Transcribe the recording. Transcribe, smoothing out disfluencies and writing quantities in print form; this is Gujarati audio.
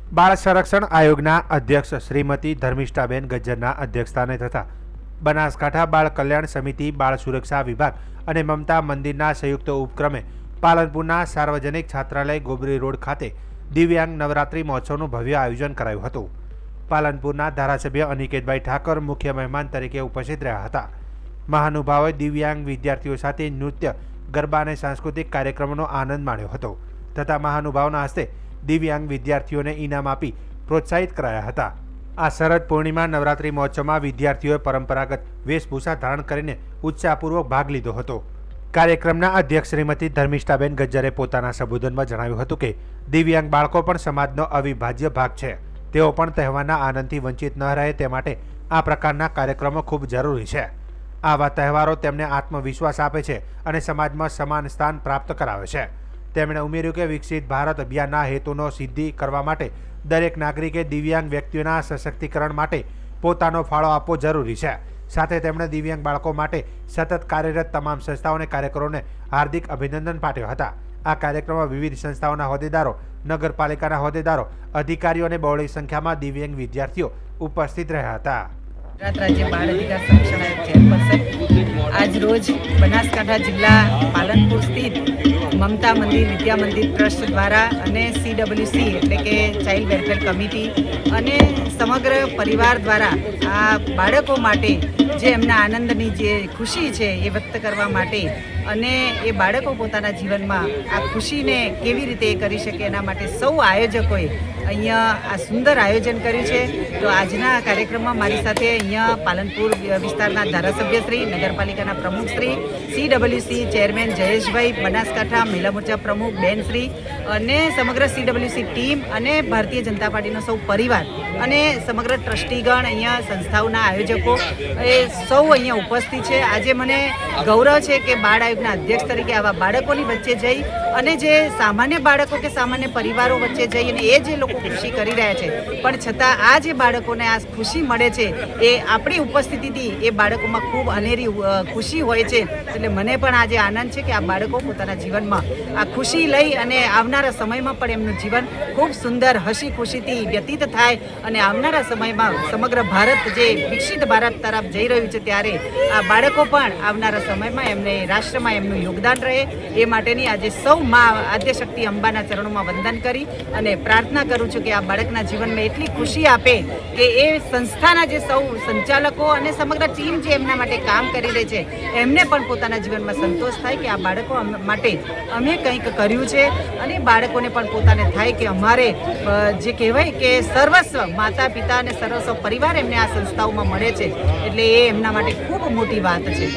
બાળ સંરક્ષણ આયોગના અધ્યક્ષ શ્રીમતી ધર્મિષ્ઠાબેન ગજ્જરના અધ્યક્ષસ્થાને તથા બનાસકાંઠા બાળ કલ્યાણ સમિતિ, બાળ સુરક્ષા વિભાગ અને મમતા મંદિરના સંયુક્ત ઉપક્રમે પાલનપુરના સાર્વજનિક છાત્રાલય ગોબરી રોડ ખાતે દિવ્યાંગ નવરાત્રિ મહોત્સવનું ભવ્ય આયોજન કરાયું હતું। પાલનપુરના ધારાસભ્ય અનિકેતભાઈ ઠાકોર મુખ્ય મહેમાન તરીકે ઉપસ્થિત રહ્યા હતા। મહાનુભાવોએ દિવ્યાંગ વિદ્યાર્થીઓ સાથે નૃત્ય, ગરબા અને સાંસ્કૃતિક કાર્યક્રમોનો આનંદ માણ્યો હતો તથા મહાનુભાવોના હસ્તે દિવ્યાંગ વિદ્યાર્થીઓને ઇનામ આપી પ્રોત્સાહિત કરાયા હતા। આ શરદ પૂર્ણિમા નવરાત્રિ મહોત્સવમાં વિદ્યાર્થીઓએ પરંપરાગત વેશભૂષા ધારણ કરીને ઉત્સાહપૂર્વક ભાગ લીધો હતો। કાર્યક્રમના અધ્યક્ષ શ્રીમતી ધર્મિષ્ઠાબેન ગજ્જરે પોતાના સંબોધનમાં જણાવ્યું હતું કે દિવ્યાંગ બાળકો પણ સમાજનો અવિભાજ્ય ભાગ છે। તેઓ પણ તહેવારના આનંદથી વંચિત ન રહે તે માટે આ પ્રકારના કાર્યક્રમો ખૂબ જરૂરી છે। આવા તહેવારો તેમને આત્મવિશ્વાસ આપે છે અને સમાજમાં સમાન સ્થાન પ્રાપ્ત કરાવે છે। તેમણે ઉમેર્યું કે વિકસિત ભારત અભિયાનના હેતુનો સિદ્ધિ કરવા માટે દરેક નાગરિકે દિવ્યાંગ વ્યક્તિઓના સશક્તિકરણ માટે પોતાનો ફાળો આપવો જરૂરી છે। સાથે તેમણે દિવ્યાંગ બાળકો માટે સતત કાર્યરત તમામ સંસ્થાઓ અને કાર્યકરોને હાર્દિક અભિનંદન પાઠવ્યા હતા। આ કાર્યક્રમમાં વિવિધ સંસ્થાઓના હોદ્દેદારો, નગરપાલિકાના હોદ્દેદારો, અધિકારીઓ અને બહોળી સંખ્યામાં દિવ્યાંગ વિદ્યાર્થીઓ ઉપસ્થિત રહ્યા હતા। ગુજરાત રાજ્ય બાળ અધિકાર સંરક્ષણ આયોગ ચેરપર્સન આજ રોજ બનાસકાંઠા જિલ્લા પાલનપુર સ્થિત મમતા મંદિર વિદ્યા મંદિર ટ્રસ્ટ દ્વારા અને CWC એટલે કે ચાઇલ્ડ વેલફેર કમિટી અને સમગ્ર પરિવાર દ્વારા આ બાળકો માટે જે એમના આનંદની જે ખુશી છે એ વ્યક્ત કરવા માટે અને એ બાળકો પોતાના જીવનમાં આ ખુશીને કેવી રીતે કરી શકે એના માટે સૌ આયોજકોએ અહીંયા આ સુંદર આયોજન કર્યું છે। તો આજના કાર્યક્રમમાં મારી સાથે અહીંયા પાલનપુર વિસ્તારના ધારાસભ્યશ્રી, નગરપાલિકાના પ્રમુખશ્રી, CWC ચેરમેન જયેશભાઈ, બનાસકાંઠા મહિલા મોરચા પ્રમુખ બેનશ્રી અને સમગ્ર CWC ટીમ અને ભારતીય જનતા પાર્ટીનો સૌ પરિવાર અને સમગ્ર ટ્રસ્ટીગણ, અહીંયા સંસ્થાઓના આયોજકો એ સૌ અહીંયા ઉપસ્થિત છે। આજે મને ગૌરવ છે કે બાળ આયોગના અધ્યક્ષ તરીકે આવા બાળકોની વચ્ચે જઈ અને જે સામાન્ય બાળકો કે સામાન્ય પરિવારો વચ્ચે જઈ અને એ જે લોકો ખુશી કરી રહ્યા છે પણ છતાં આ જે બાળકોને આ ખુશી મળે છે એ આપણી ઉપસ્થિતિથી એ બાળકોમાં ખૂબ અનેરી ખુશી હોય છે। એટલે મને પણ આજે આનંદ છે કે આ બાળકો પોતાના જીવનમાં આ ખુશી લઈ અને આવનારા સમયમાં પણ એમનું જીવન ખૂબ સુંદર હસી ખુશીથી વ્યતીત થાય અને આવનારા સમયમાં સમગ્ર ભારત જે વિકસિત ભારત તરફ જઈ રહ્યું છે ત્યારે આ બાળકો પણ આવનારા સમયમાં એમને રાષ્ટ્રમાં એમનું યોગદાન રહે એ માટેની આજે સૌ મા આદ્યશક્તિ અંબાના ચરણોમાં વંદન કરી અને પ્રાર્થના કરું છું કે આ બાળકના જીવનમાં એટલી ખુશી આપે કે એ સંસ્થાના જે સૌ સંચાલકો અને સમગ્ર ટીમ જે એમના માટે કામ કરી રહી છે એમને પણ પોતાના જીવનમાં સંતોષ થાય કે આ બાળકો માટે અમે કંઈક કર્યું છે અને બાળકોને પણ પોતાને થાય કે અમારે જે કહેવાય કે સર્વસ્વ માતા પિતા અને સર્વસ્વ પરિવાર એમને આ સંસ્થાઓમાં મળે છે એટલે એ એમના માટે ખૂબ મોટી વાત છે।